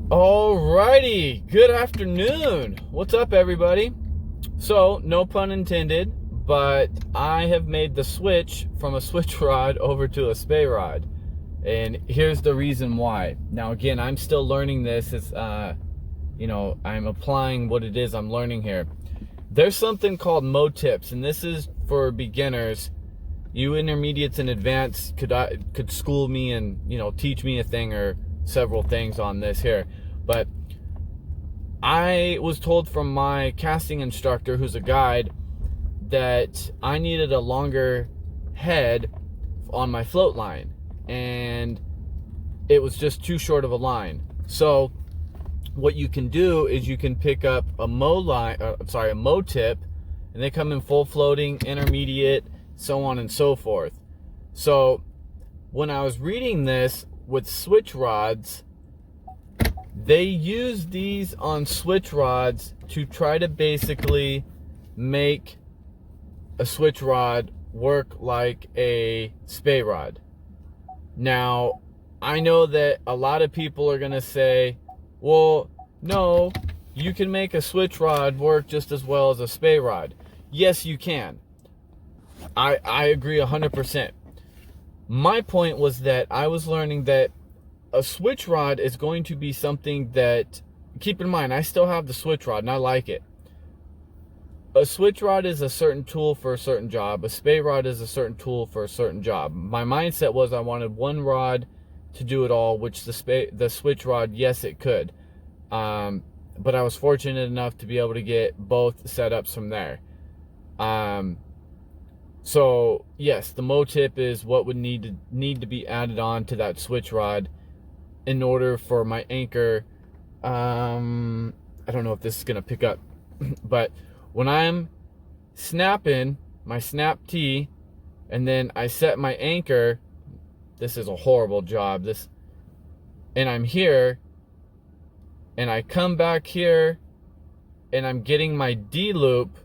Alrighty, good afternoon. What's up, everybody? So, no pun intended, but I have made the switch from a switch rod over to a Spey Rod. And here's the reason why. Now, again, I'm still learning this. I'm applying what it is I'm learning here. There's something called tips, and this is for beginners. You intermediates and advanced could school me and teach me a thing or several things on this here. But I was told from my casting instructor, who's a guide, that I needed a longer head on my float line, and it was just too short of a line. So what you can do is you can pick up a mow tip, and they come in full floating, intermediate, so on and so forth. So when I was reading this with switch rods, they use these on switch rods to try to basically make a switch rod work like a Spey rod. Now, I know that a lot of people are going to say, well, no, you can make a switch rod work just as well as a Spey rod. Yes, you can. I agree 100%. My point was that I was learning that a switch rod is going to be something that, keep in mind, I still have the switch rod and I like it. A switch rod is a certain tool for a certain job. A Spey rod is a certain tool for a certain job. My mindset was I wanted one rod to do it all, which the switch rod, yes, it could. But I was fortunate enough to be able to get both setups from there. So yes, the mow tip is what would need to be added on to that switch rod in order for my anchor. I don't know if this is gonna pick up, but when I'm snapping my snap T and then I set my anchor, this is a horrible job. And I'm here and I come back here and I'm getting my D loop.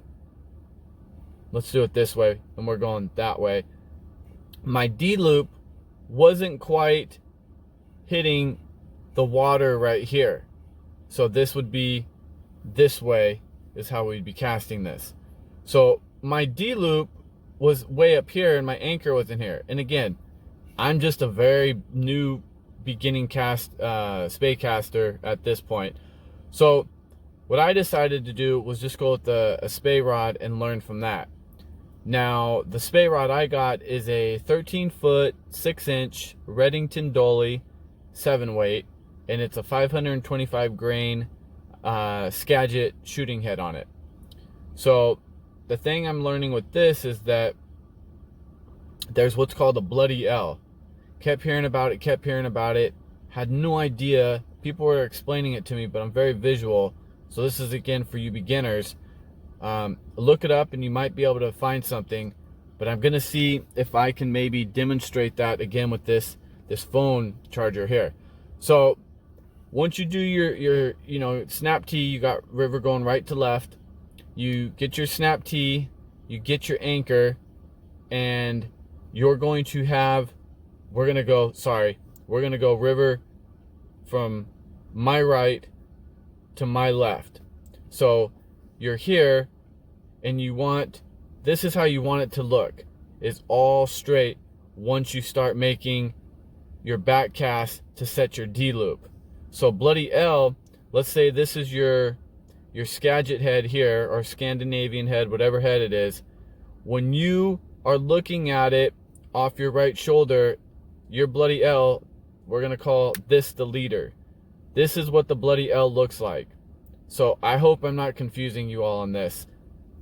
Let's do it this way, and we're going that way. My D loop wasn't quite hitting the water right here. So this would be this way is how we'd be casting this. So my D loop was way up here and my anchor was in here. And again, I'm just a very new beginning Spey caster at this point. So what I decided to do was just go with a Spey rod and learn from that. Now, the Spey rod I got is a 13-foot, 6-inch Redington dolly, 7-weight, and it's a 525 grain Skagit shooting head on it. So the thing I'm learning with this is that there's what's called a bloody L. Kept hearing about it, had no idea. People were explaining it to me, but I'm very visual. So this is, again, for you beginners. Look it up and you might be able to find something, but I'm gonna see if I can maybe demonstrate that again with this phone charger here. So once you do your snap T, you got river going right to left, you get your snap T, you get your anchor, and you're going to have, we're gonna go river from my right to my left. So you're here and this is how you want it to look, is all straight once you start making your back cast to set your D loop. So bloody L, let's say this is your Skagit head here, or Scandinavian head, whatever head it is. When you are looking at it off your right shoulder, your bloody L, we're gonna call this the leader. This is what the bloody L looks like. So I hope I'm not confusing you all on this.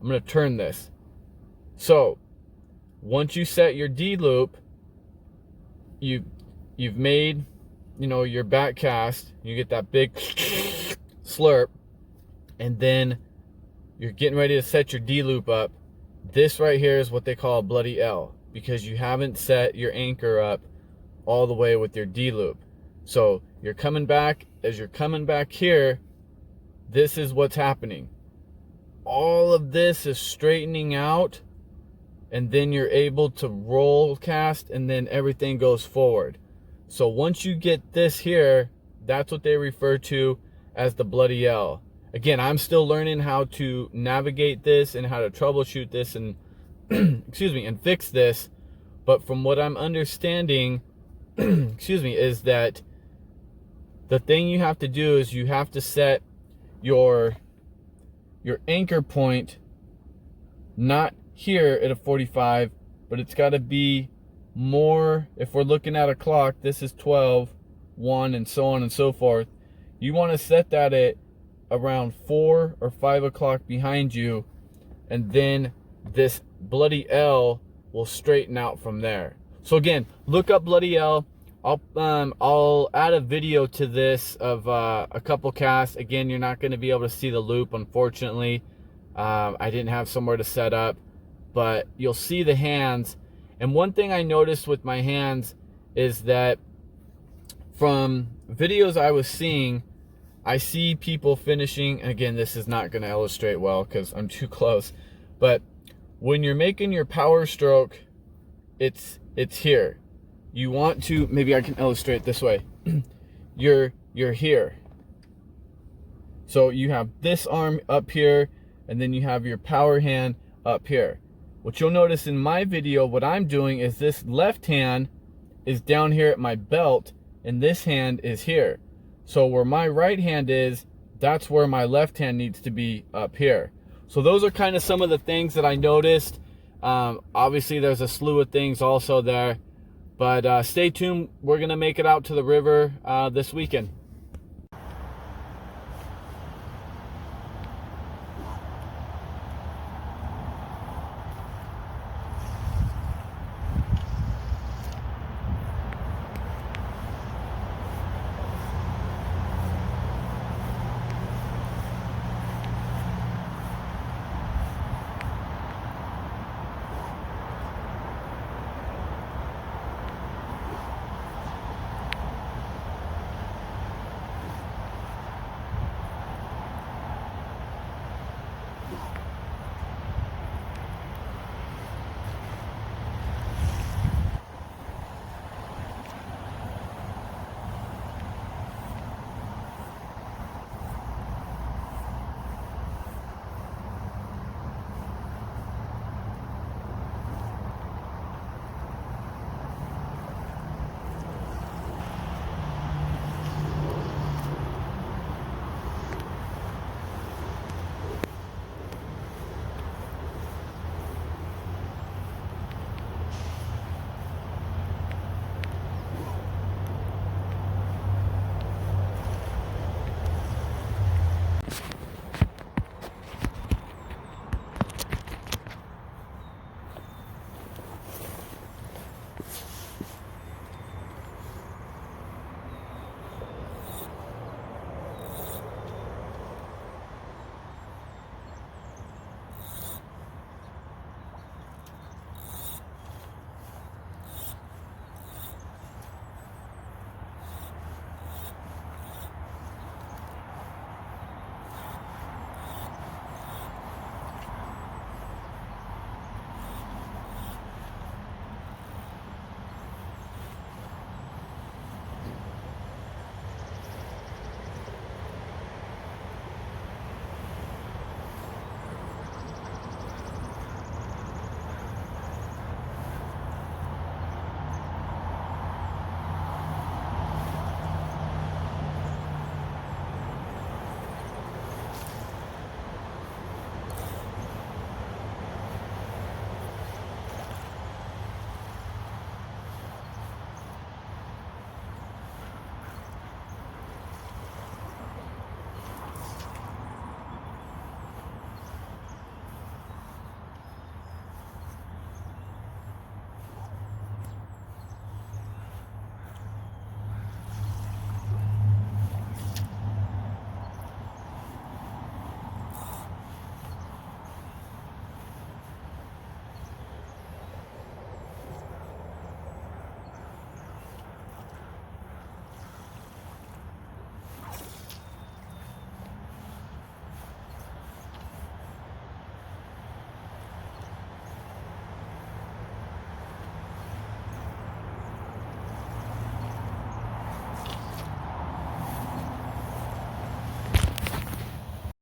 I'm going to turn this. So once you set your D loop, you've made, your back cast, you get that big slurp, and then you're getting ready to set your D loop up. This right here is what they call a bloody L, because you haven't set your anchor up all the way with your D loop. So you're coming back, as you're coming back here, this is what's happening. All of this is straightening out, and then you're able to roll cast, and then everything goes forward. So once you get this here, that's what they refer to as the bloody L. Again, I'm still learning how to navigate this and how to troubleshoot this and excuse me, and fix this. But from what I'm understanding, excuse me, is that the thing you have to do is you have to set your anchor point not here at a 45, but it's got to be more. If we're looking at a clock, this is 12, 1, and so on and so forth. You want to set that at around 4 or 5 o'clock behind you, and then this bloody L will straighten out from there. So again, look up bloody L. I'll add a video to this of a couple casts. Again, you're not going to be able to see the loop, unfortunately. I didn't have somewhere to set up, but you'll see the hands. And one thing I noticed with my hands is that from videos I was seeing, I see people finishing, and again, this is not going to illustrate well because I'm too close, but when you're making your power stroke, it's here. You want to, maybe I can illustrate this way. You're here. So you have this arm up here, and then you have your power hand up here. What you'll notice in my video, what I'm doing is this left hand is down here at my belt, and this hand is here. So where my right hand is, that's where my left hand needs to be, up here. So those are kind of some of the things that I noticed. Obviously there's a slew of things also there, but stay tuned. We're gonna make it out to the river this weekend.